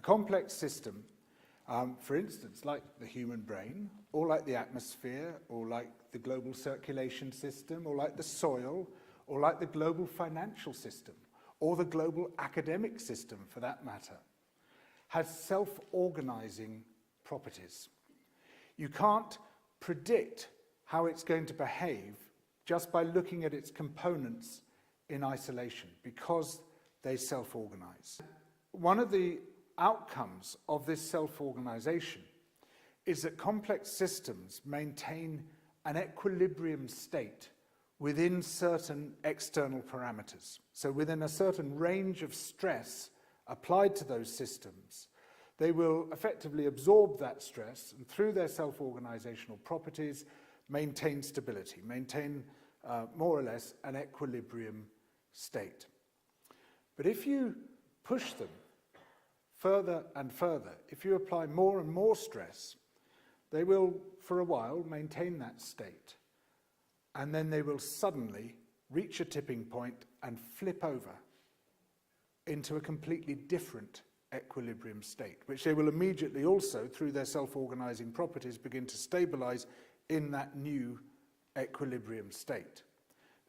complex system, for instance, like the human brain, or like the atmosphere, or like the global circulation system, or like the soil, or like the global financial system, or the global academic system for that matter, has self-organizing properties. You can't predict how it's going to behave just by looking at its components in isolation, because they self-organize. One of the outcomes of this self-organization is that complex systems maintain an equilibrium state within certain external parameters. So within a certain range of stress applied to those systems, they will effectively absorb that stress and through their self-organizational properties maintain stability, maintain more or less an equilibrium state. But if you push them further and further, if you apply more and more stress, they will for a while maintain that state. And then they will suddenly reach a tipping point and flip over into a completely different equilibrium state, which they will immediately also, through their self-organizing properties, begin to stabilize in that new equilibrium state.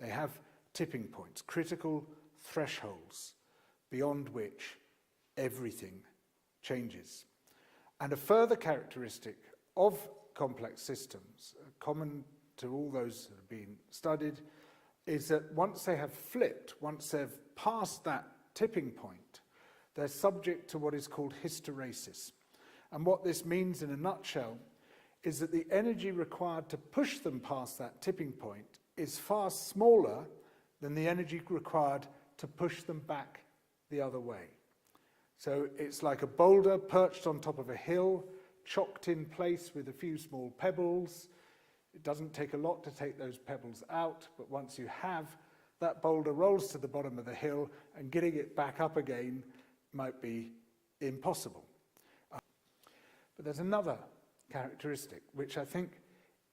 They have tipping points, critical thresholds, beyond which everything changes. And a further characteristic of complex systems, common to all those that have been studied, is that once they have flipped, once they've passed that tipping point, they're subject to what is called hysteresis. And what this means in a nutshell is that the energy required to push them past that tipping point is far smaller than the energy required to push them back the other way. So it's like a boulder perched on top of a hill, chocked in place with a few small pebbles. It doesn't take a lot to take those pebbles out, but once you have, that boulder rolls to the bottom of the hill, and getting it back up again might be impossible. But there's another characteristic which I think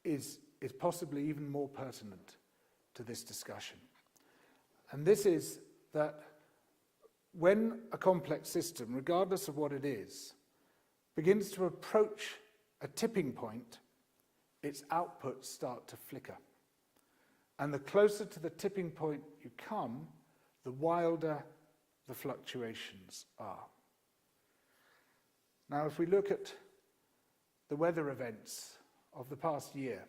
is possibly even more pertinent to this discussion. And this is that when a complex system, regardless of what it is, begins to approach a tipping point, its outputs start to flicker. And the closer to the tipping point you come, the wilder the fluctuations are. Now, if we look at the weather events of the past year,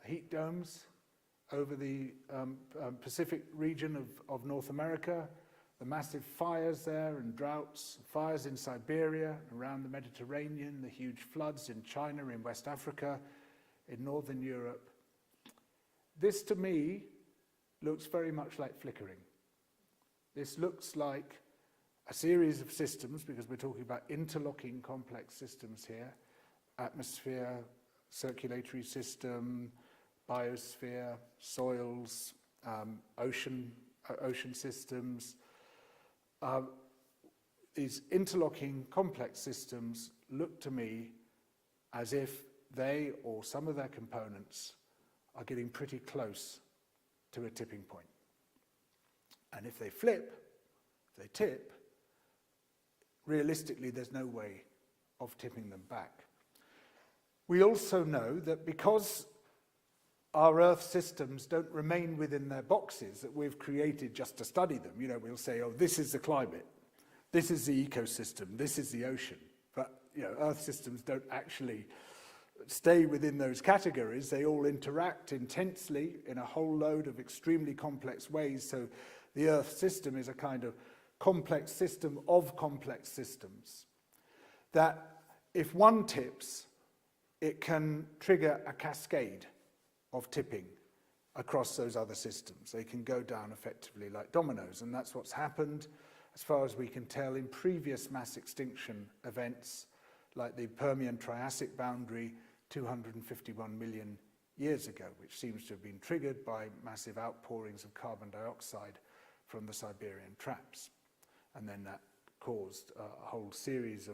heat domes over the Pacific region of North America, the massive fires there and droughts, fires in Siberia, around the Mediterranean, the huge floods in China, in West Africa, in Northern Europe. This, to me, looks very much like flickering. This looks like a series of systems, because we're talking about interlocking complex systems here, atmosphere, circulatory system, biosphere, soils, ocean systems. These interlocking complex systems look to me as if they, or some of their components, are getting pretty close to a tipping point. And if they flip, if they tip, realistically there's no way of tipping them back. We also know that because our Earth systems don't remain within their boxes that we've created just to study them, you know, we'll say, oh, this is the climate, this is the ecosystem, this is the ocean. But, you know, Earth systems don't actually stay within those categories. They all interact intensely in a whole load of extremely complex ways. So the Earth system is a kind of complex system of complex systems that if one tips, it can trigger a cascade of tipping across those other systems. They can go down effectively like dominoes, and that's what's happened, as far as we can tell, in previous mass extinction events like the Permian-Triassic boundary 251 million years ago, which seems to have been triggered by massive outpourings of carbon dioxide from the Siberian traps. And then that caused a whole series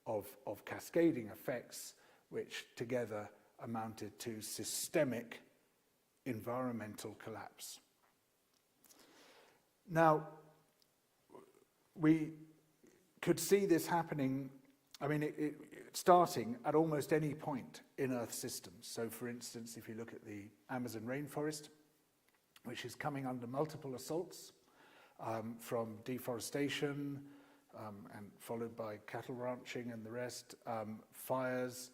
of cascading effects, which together amounted to systemic environmental collapse. Now, we could see this happening, I mean, starting at almost any point in Earth systems. So for instance, if you look at the Amazon rainforest, which is coming under multiple assaults from deforestation and followed by cattle ranching and the rest, fires,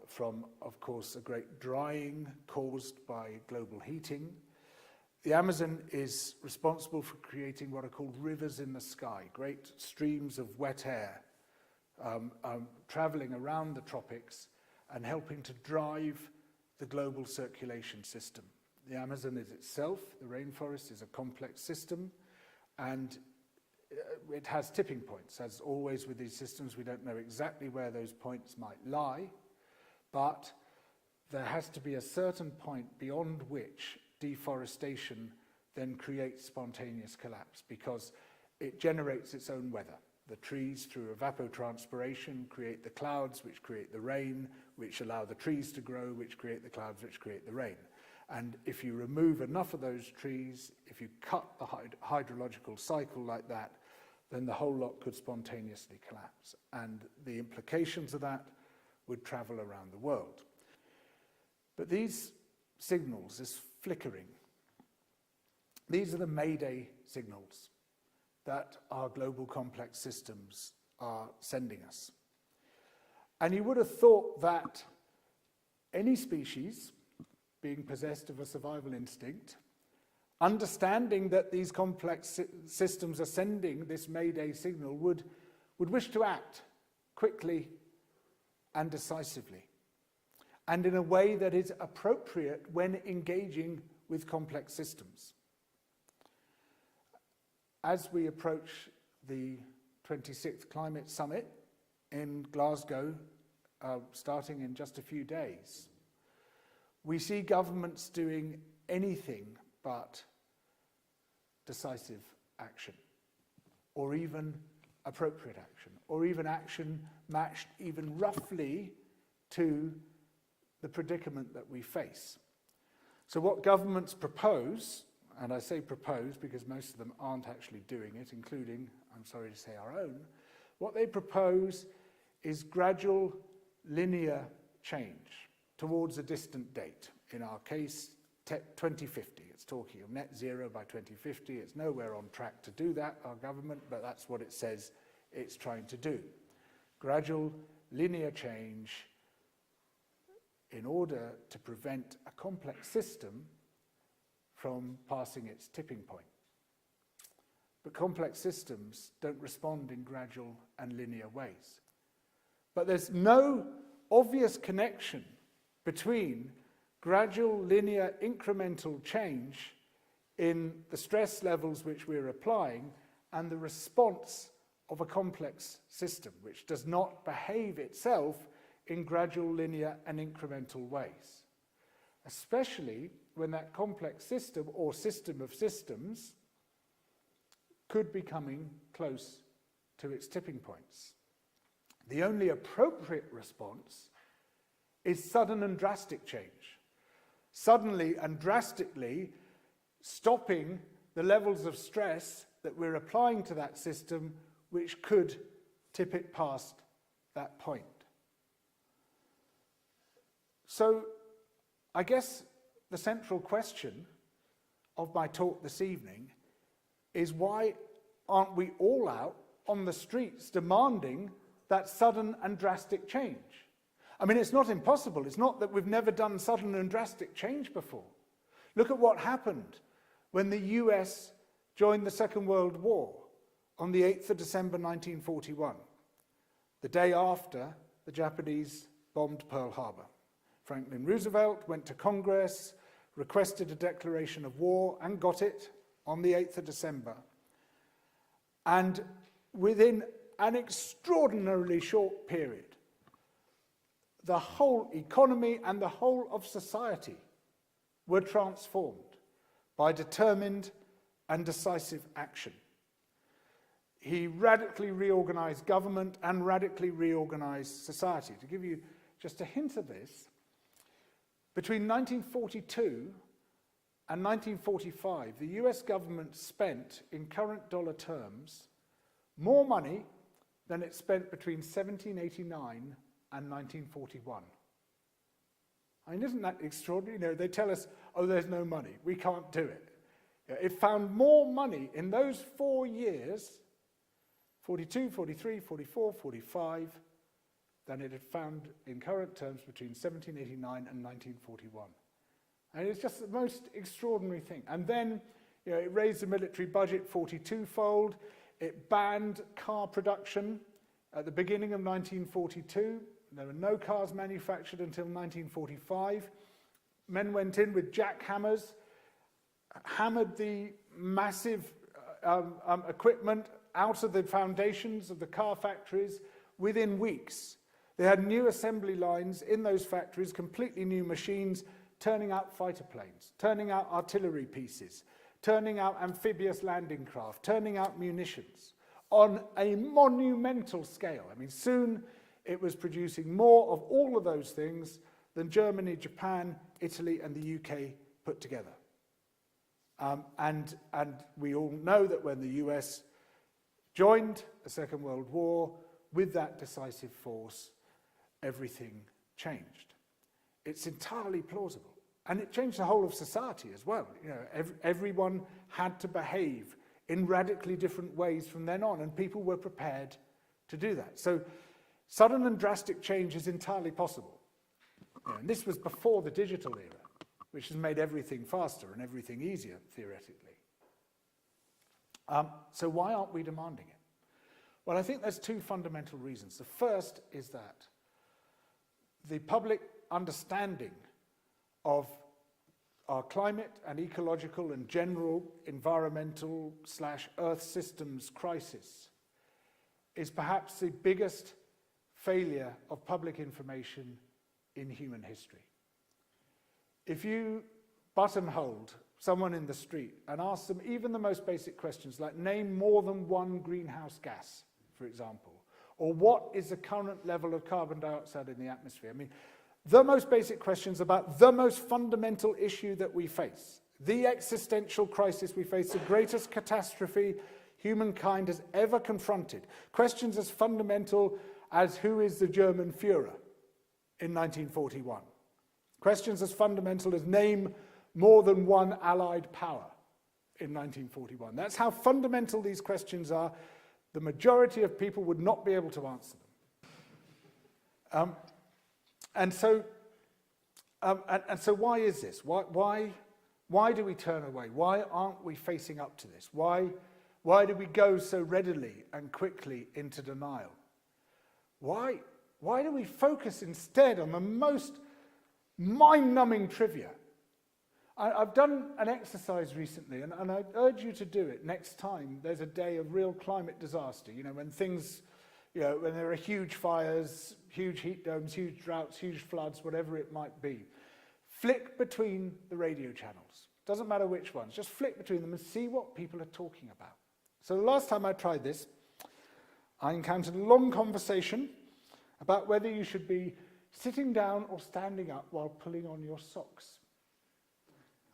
from, of course, a great drying caused by global heating. The Amazon is responsible for creating what are called rivers in the sky, great streams of wet air traveling around the tropics and helping to drive the global circulation system. The Amazon is itself, the rainforest, is a complex system, and it has tipping points. As always with these systems, we don't know exactly where those points might lie, but there has to be a certain point beyond which deforestation then creates spontaneous collapse, because it generates its own weather. The trees, through evapotranspiration, create the clouds, which create the rain, which allow the trees to grow, which create the clouds, which create the rain. And if you remove enough of those trees, if you cut the hydrological cycle like that, then the whole lot could spontaneously collapse. And the implications of that would travel around the world. But these signals, this flickering, these are the Mayday signals that our global complex systems are sending us. And you would have thought that any species being possessed of a survival instinct, understanding that these complex systems are sending this Mayday signal, would wish to act quickly and decisively, and in a way that is appropriate when engaging with complex systems. As we approach the 26th Climate Summit in Glasgow, starting in just a few days, we see governments doing anything but decisive action, or even appropriate action, or even action matched even roughly to the predicament that we face. So what governments propose, and I say propose because most of them aren't actually doing it, including, I'm sorry to say, our own, what they propose is gradual linear change towards a distant date. In our case, 2050. It's talking of net zero by 2050. It's nowhere on track to do that, our government, but that's what it says it's trying to do. Gradual linear change in order to prevent a complex system from passing its tipping point. But complex systems don't respond in gradual and linear ways. But there's no obvious connection between gradual, linear, incremental change in the stress levels which we're applying and the response of a complex system, which does not behave itself in gradual, linear, and incremental ways. Especially when that complex system, or system of systems, could be coming close to its tipping points. The only appropriate response is sudden and drastic change. Suddenly and drastically stopping the levels of stress that we're applying to that system, which could tip it past that point. So I guess the central question of my talk this evening is, why aren't we all out on the streets demanding that sudden and drastic change? I mean, it's not impossible. It's not that we've never done sudden and drastic change before. Look at what happened when the US joined the Second World War on the 8th of December 1941, the day after the Japanese bombed Pearl Harbor. Franklin Roosevelt went to Congress, requested a declaration of war, and got it on the 8th of December. And within an extraordinarily short period, the whole economy and the whole of society were transformed by determined and decisive action. He radically reorganized government and radically reorganized society. To give you just a hint of this, between 1942 and 1945, the US government spent, in current dollar terms, more money than it spent between 1789 and 1941. I mean, isn't that extraordinary? You know, they tell us, oh, there's no money, we can't do it. It found more money in those 4 years, 42, 43, 44, 45, than it had found in current terms between 1789 and 1941. And it's just the most extraordinary thing. And then, you know, it raised the military budget 42-fold. It banned car production at the beginning of 1942. There were no cars manufactured until 1945. Men went in with jackhammers, hammered the massive equipment out of the foundations of the car factories within weeks. They had new assembly lines in those factories, completely new machines, turning out fighter planes, turning out artillery pieces, turning out amphibious landing craft, turning out munitions on a monumental scale. I mean, soon it was producing more of all of those things than Germany, Japan, Italy, and the UK put together. And we all know that when the US joined the Second World War, with that decisive force, everything changed. It's entirely plausible. And it changed the whole of society as well. You know, everyone had to behave in radically different ways from then on, and people were prepared to do that. So sudden and drastic change is entirely possible. You know, and this was before the digital era, which has made everything faster and everything easier, theoretically. So why aren't we demanding it? Well, I think there's two fundamental reasons. The first is that the public understanding of our climate and ecological and general environmental / Earth systems crisis is perhaps the biggest failure of public information in human history. If you buttonholed someone in the street and asked them even the most basic questions, like name more than one greenhouse gas, for example, or what is the current level of carbon dioxide in the atmosphere? I mean, the most basic questions about the most fundamental issue that we face, the existential crisis we face, the greatest catastrophe humankind has ever confronted. Questions as fundamental as who is the German Führer in 1941. Questions as fundamental as name more than one Allied power in 1941. That's how fundamental these questions are. The majority of people would not be able to answer them. And so why is this? Why do we turn away? Why aren't we facing up to this? Why do we go so readily and quickly into denial? Why do we focus instead on the most mind-numbing trivia? I've done an exercise recently, and I urge you to do it next time there's a day of real climate disaster, you know, when things, you know, when there are huge fires, huge heat domes, huge droughts, huge floods, whatever it might be. Flick between the radio channels. Doesn't matter which ones, just flick between them and see what people are talking about. So the last time I tried this, I encountered a long conversation about whether you should be sitting down or standing up while pulling on your socks.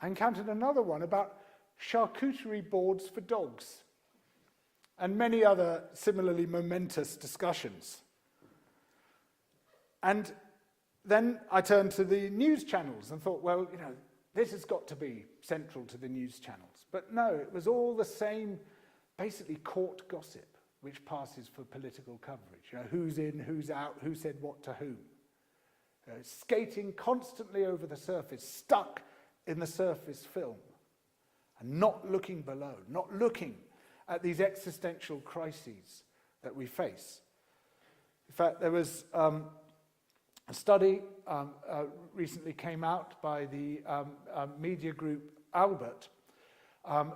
I encountered another one about charcuterie boards for dogs, and many other similarly momentous discussions. And then I turned to the news channels and thought, well, you know, this has got to be central to the news channels. But no, it was all the same, basically court gossip, which passes for political coverage. You know, who's in, who's out, who said what to whom. Skating constantly over the surface, stuck in the surface film, and not looking below, not looking at these existential crises that we face. In fact, there was a study recently came out by the media group Albert,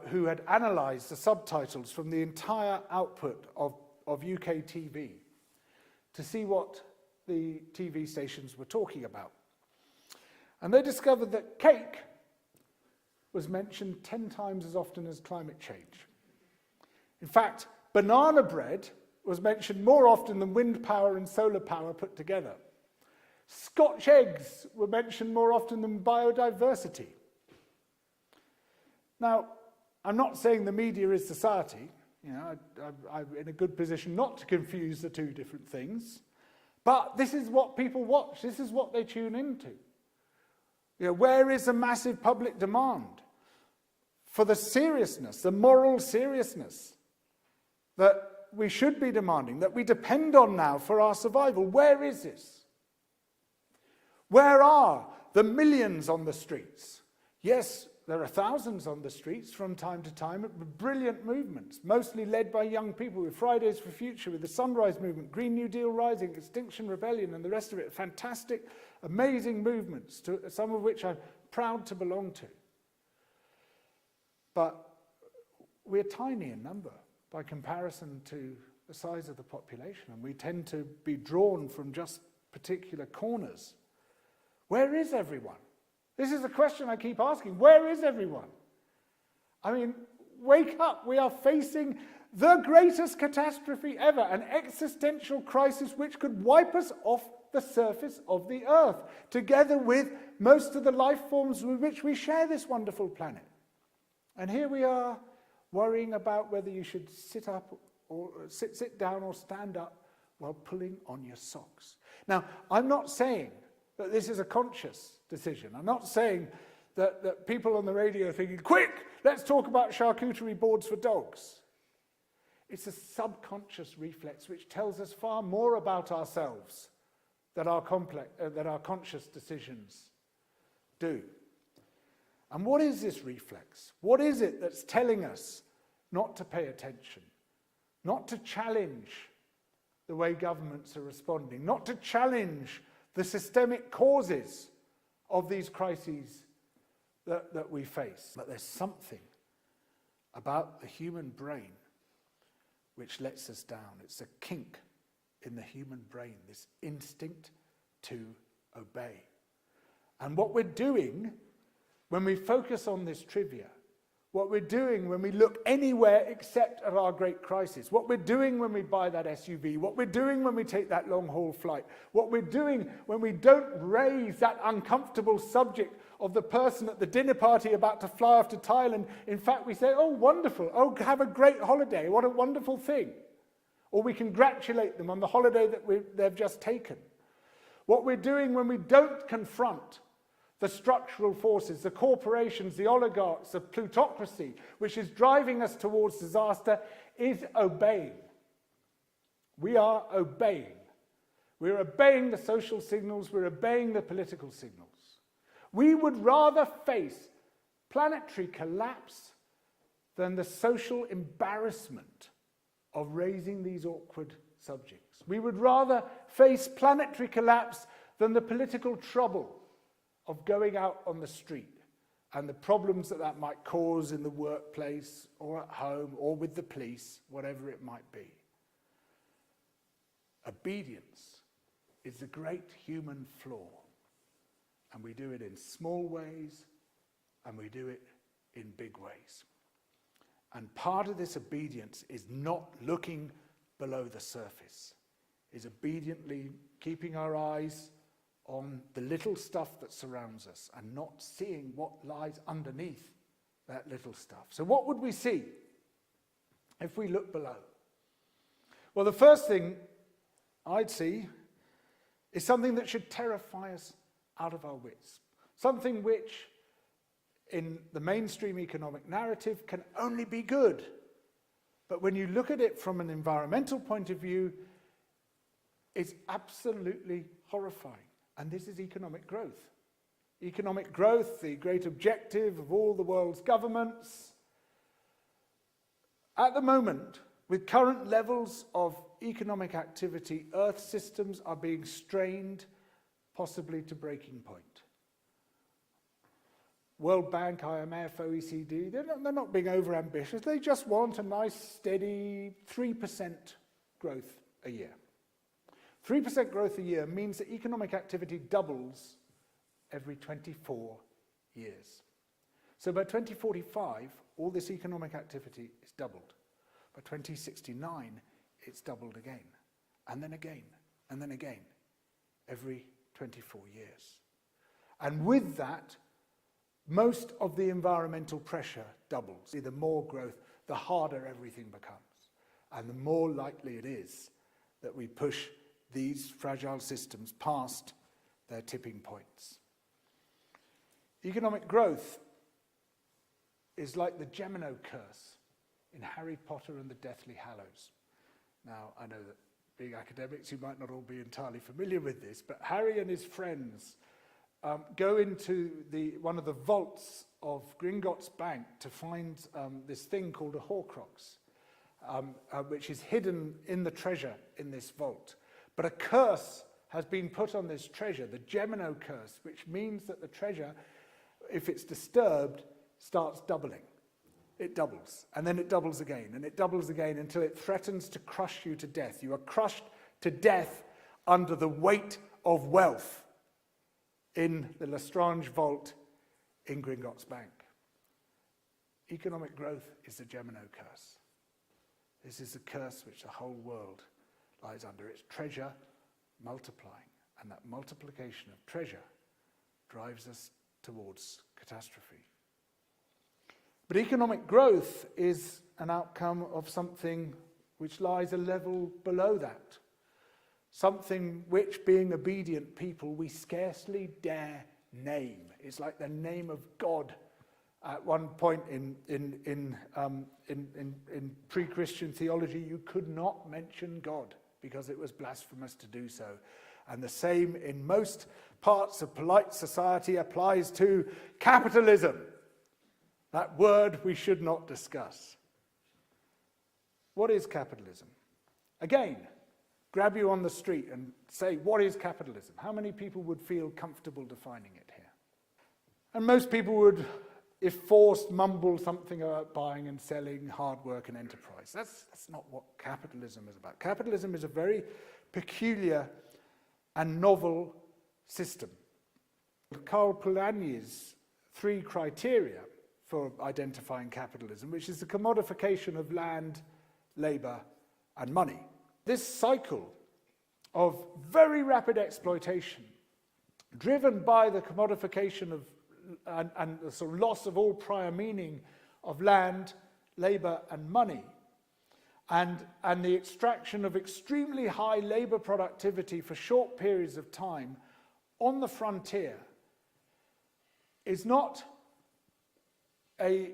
who had analysed the subtitles from the entire output of UK TV to see what the TV stations were talking about. And they discovered that cake was mentioned 10 times as often as climate change. In fact, banana bread was mentioned more often than wind power and solar power put together. Scotch eggs were mentioned more often than biodiversity. Now, I'm not saying the media is society. You know, I'm in a good position not to confuse the two different things. But this is what people watch. This is what they tune into. You know, where is the massive public demand for the seriousness, the moral seriousness that we should be demanding, that we depend on now for our survival? Where is this? Where are the millions on the streets? Yes, there are thousands on the streets from time to time, brilliant movements, mostly led by young people, with Fridays for Future, with the Sunrise Movement, Green New Deal Rising, Extinction Rebellion, and the rest of it. Fantastic, amazing movements, some of which I'm proud to belong to. But we're tiny in number by comparison to the size of the population, and we tend to be drawn from just particular corners. Where is everyone? This is a question I keep asking. Where is everyone? I mean, wake up. We are facing the greatest catastrophe ever, an existential crisis which could wipe us off the surface of the earth, together with most of the life forms with which we share this wonderful planet. And here we are worrying about whether you should sit up or sit down or stand up while pulling on your socks. Now, I'm not saying that this is a conscious decision. I'm not saying that people on the radio are thinking, quick, let's talk about charcuterie boards for dogs. It's a subconscious reflex which tells us far more about ourselves than our conscious decisions do. And what is this reflex? What is it that's telling us not to pay attention, not to challenge the way governments are responding, not to challenge the systemic causes of these crises that we face? But there's something about the human brain which lets us down. It's a kink in the human brain, this instinct to obey. And what we're doing when we focus on this trivia, what we're doing when we look anywhere except at our great crisis, what we're doing when we buy that SUV, what we're doing when we take that long-haul flight, what we're doing when we don't raise that uncomfortable subject of the person at the dinner party about to fly off to Thailand. In fact, we say, oh, wonderful, oh, have a great holiday, what a wonderful thing. Or we congratulate them on the holiday that they've just taken. What we're doing when we don't confront the structural forces, the corporations, the oligarchs, the plutocracy, which is driving us towards disaster, is obeying. We are obeying. We're obeying the social signals, we're obeying the political signals. We would rather face planetary collapse than the social embarrassment of raising these awkward subjects. We would rather face planetary collapse than the political trouble of going out on the street and the problems that might cause in the workplace or at home or with the police, whatever it might be. Obedience is the great human flaw, and we do it in small ways and we do it in big ways. And part of this obedience is not looking below the surface, is obediently keeping our eyes on the little stuff that surrounds us and not seeing what lies underneath that little stuff. So what would we see if we look below? Well, the first thing I'd see is something that should terrify us out of our wits. Something which, in the mainstream economic narrative, can only be good. But when you look at it from an environmental point of view, it's absolutely horrifying. And this is economic growth. Economic growth, the great objective of all the world's governments. At the moment, with current levels of economic activity, Earth systems are being strained, possibly to breaking point. World Bank, IMF, OECD, they're not being overambitious. They just want a nice, steady 3% growth a year. 3% growth a year means that economic activity doubles every 24 years. So by 2045, all this economic activity is doubled. By 2069, it's doubled again, and then again, and then again, every 24 years. And with that, most of the environmental pressure doubles. The more growth, the harder everything becomes. and the more likely it is that we push these fragile systems past their tipping points. Economic growth is like the Gemino curse in Harry Potter and the Deathly Hallows. Now, I know that being academics, you might not all be entirely familiar with this, but Harry and his friends go into one of the vaults of Gringotts Bank to find this thing called a Horcrux, which is hidden in the treasure in this vault. But a curse has been put on this treasure, the Gemino curse, which means that the treasure, if it's disturbed, starts doubling. It doubles, and then it doubles again, and it doubles again until it threatens to crush you to death. You are crushed to death under the weight of wealth in the Lestrange vault in Gringotts Bank. Economic growth is the Gemino curse. This is the curse which the whole world lies under. It's treasure multiplying, and that multiplication of treasure drives us towards catastrophe. But economic growth is an outcome of something which lies a level below that. Something which, being obedient people, we scarcely dare name. It's like the name of God. At one point in pre-Christian theology, you could not mention God because it was blasphemous to do so. And the same in most parts of polite society applies to capitalism. That word we should not discuss. What is capitalism? Again, grab you on the street and say, what is capitalism? How many people would feel comfortable defining it here? And most people would, if forced, mumble something about buying and selling, hard work and enterprise. That's not what capitalism is about. Capitalism is a very peculiar and novel system. Karl Polanyi's 3 criteria for identifying capitalism, which is the commodification of land, labor, and money. This cycle of very rapid exploitation, driven by the commodification of and the sort of loss of all prior meaning of land, labor, and money, and the extraction of extremely high labor productivity for short periods of time on the frontier, is not a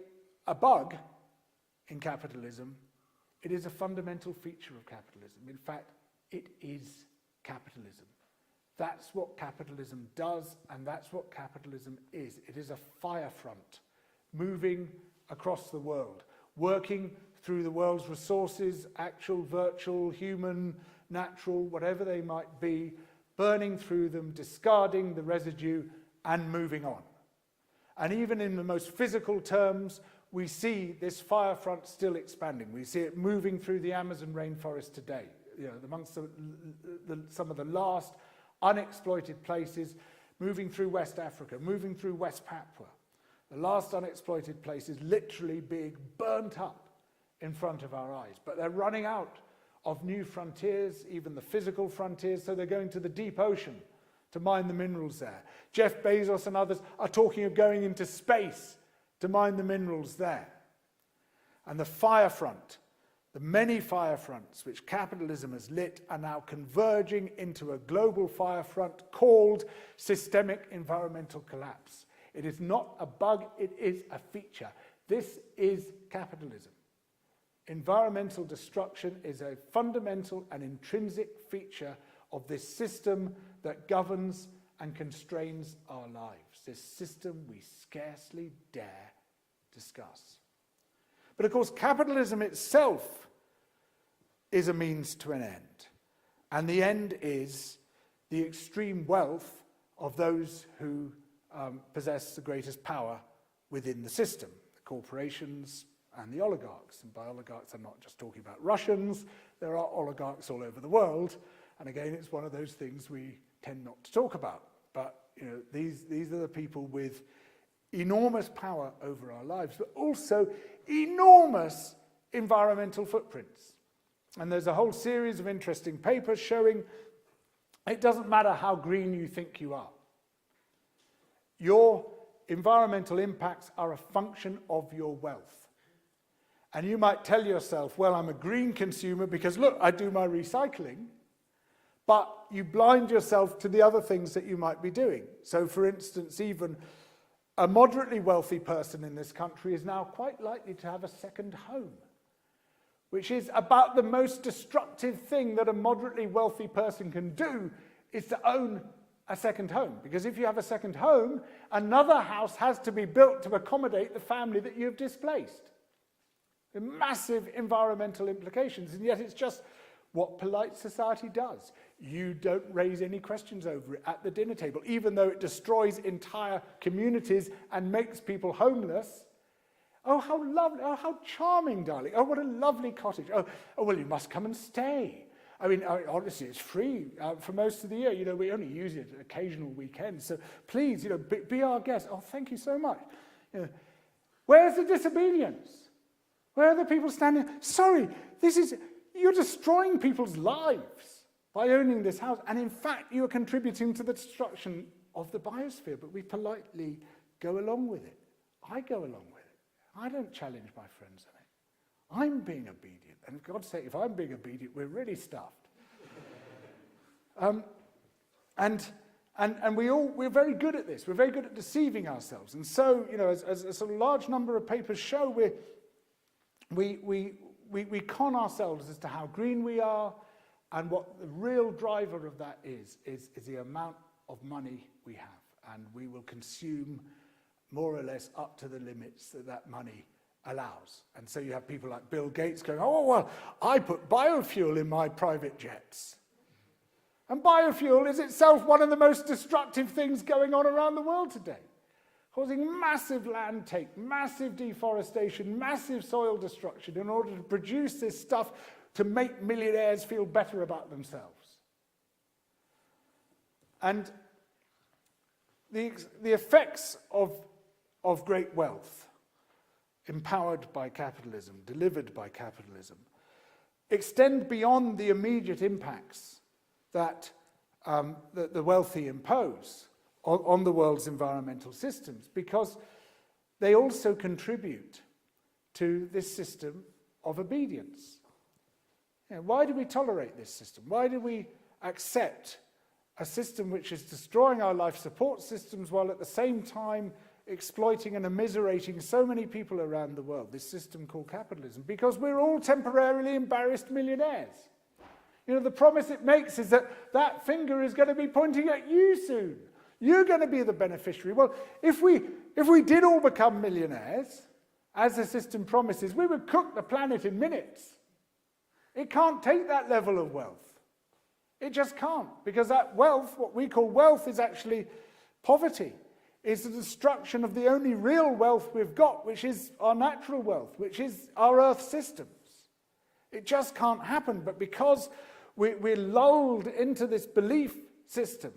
bug in capitalism. It is a fundamental feature of capitalism. In fact, it is capitalism. That's what capitalism does, and that's what capitalism is. It is a firefront moving across the world, working through the world's resources, actual, virtual, human, natural, whatever they might be, burning through them, discarding the residue, and moving on. And even in the most physical terms, we see this firefront still expanding. We see it moving through the Amazon rainforest today, amongst some of the last unexploited places, moving through West Africa, moving through West Papua. The last unexploited places literally being burnt up in front of our eyes. But they're running out of new frontiers, even the physical frontiers, so they're going to the deep ocean to mine the minerals there. Jeff Bezos and others are talking of going into space to mine the minerals there. And the firefront, the many firefronts which capitalism has lit, are now converging into a global firefront called systemic environmental collapse. It is not a bug, it is a feature. This is capitalism. Environmental destruction is a fundamental and intrinsic feature of this system that governs and constrains our lives, this system we scarcely dare discuss. But of course, capitalism itself is a means to an end, and the end is the extreme wealth of those who possess the greatest power within the system, the corporations and the oligarchs. And by oligarchs, I'm not just talking about Russians. There are oligarchs all over the world, and again, it's one of those things we tend not to talk about. But these are the people with enormous power over our lives, but also enormous environmental footprints. And there's a whole series of interesting papers showing it doesn't matter how green you think you are. Your environmental impacts are a function of your wealth. And you might tell yourself, well, I'm a green consumer because, look, I do my recycling. But you blind yourself to the other things that you might be doing. So, for instance, even a moderately wealthy person in this country is now quite likely to have a second home, which is about the most destructive thing that a moderately wealthy person can do, is to own a second home. Because if you have a second home, another house has to be built to accommodate the family that you've displaced. Massive environmental implications, and yet it's just what polite society does. You don't raise any questions over it at the dinner table, even though it destroys entire communities and makes people homeless. Oh, how lovely, oh, how charming, darling. Oh, what a lovely cottage. Oh, well, you must come and stay. I mean, honestly, it's free for most of the year. You know, we only use it at occasional weekends. So please, you know, be our guest. Oh, thank you so much. You know, where's the disobedience? Where are the people standing? Sorry, you're destroying people's lives by owning this house. And in fact, you are contributing to the destruction of the biosphere. But we politely go along with it. I go along with it. I don't challenge my friends on it. I'm being obedient. And for God's sake, if I'm being obedient, we're really stuffed. And we're very good at this. We're very good at deceiving ourselves. And so, you know, as a sort of large number of papers show, we con ourselves as to how green we are, and what the real driver of that is the amount of money we have. And we will consume more or less up to the limits that money allows. And so you have people like Bill Gates going, oh, well, I put biofuel in my private jets. And biofuel is itself one of the most destructive things going on around the world today, causing massive land take, massive deforestation, massive soil destruction in order to produce this stuff to make millionaires feel better about themselves. And the effects of great wealth, empowered by capitalism, delivered by capitalism, extend beyond the immediate impacts that the wealthy impose on the world's environmental systems, because they also contribute to this system of obedience. You know, why do we tolerate this system? Why do we accept a system which is destroying our life support systems while at the same time exploiting and immiserating so many people around the world, this system called capitalism? Because we're all temporarily embarrassed millionaires. You know, the promise it makes is that that finger is going to be pointing at you soon. You're going to be the beneficiary. Well, if we did all become millionaires, as the system promises, we would cook the planet in minutes. It can't take that level of wealth. It just can't, because that wealth, what we call wealth, is actually poverty. It's the destruction of the only real wealth we've got, which is our natural wealth, which is our Earth systems. It just can't happen. But because we're lulled into this belief system,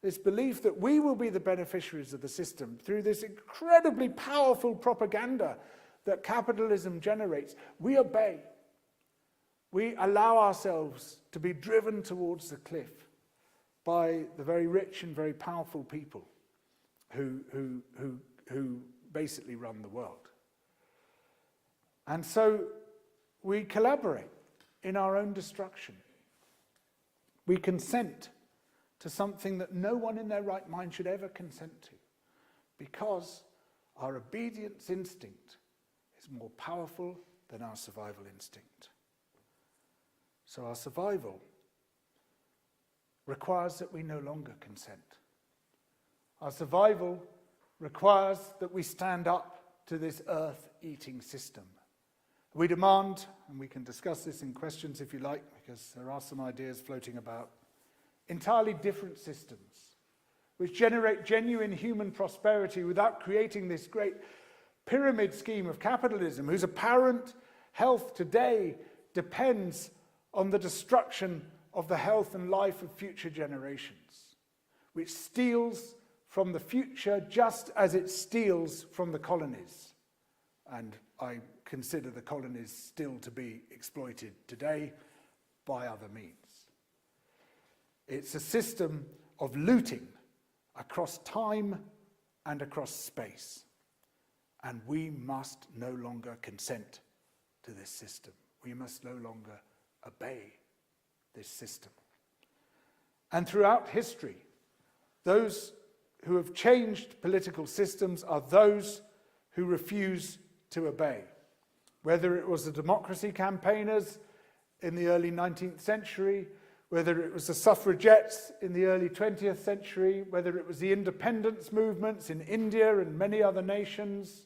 this belief that we will be the beneficiaries of the system through this incredibly powerful propaganda that capitalism generates, we obey. We allow ourselves to be driven towards the cliff by the very rich and very powerful people who basically run the world. And so we collaborate in our own destruction. We consent to something that no one in their right mind should ever consent to, because our obedience instinct is more powerful than our survival instinct. So our survival requires that we no longer consent. Our survival requires that we stand up to this earth-eating system. We demand, and we can discuss this in questions if you like, because there are some ideas floating about, entirely different systems which generate genuine human prosperity without creating this great pyramid scheme of capitalism, whose apparent health today depends on the destruction of the health and life of future generations, which steals from the future just as it steals from the colonies. And I consider the colonies still to be exploited today by other means. It's a system of looting across time and across space. And we must no longer consent to this system. We must no longer obey this system. And throughout history, those who have changed political systems are those who refuse to obey. Whether it was the democracy campaigners in the early 19th century, whether it was the suffragettes in the early 20th century, whether it was the independence movements in India and many other nations,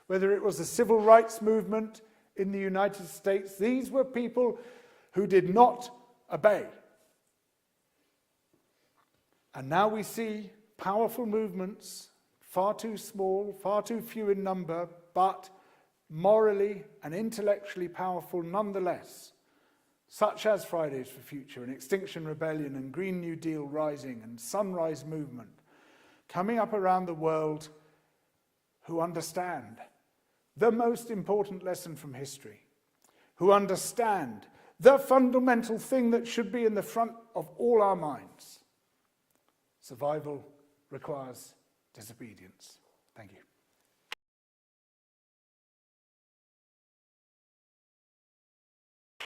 whether it was the civil rights movement in the United States, these were people who did not obey. And now we see powerful movements, far too small, far too few in number, but morally and intellectually powerful nonetheless, such as Fridays for Future and Extinction Rebellion and Green New Deal Rising and Sunrise Movement, coming up around the world, who understand the most important lesson from history, who understand the fundamental thing that should be in the front of all our minds. Survival requires disobedience. Thank you.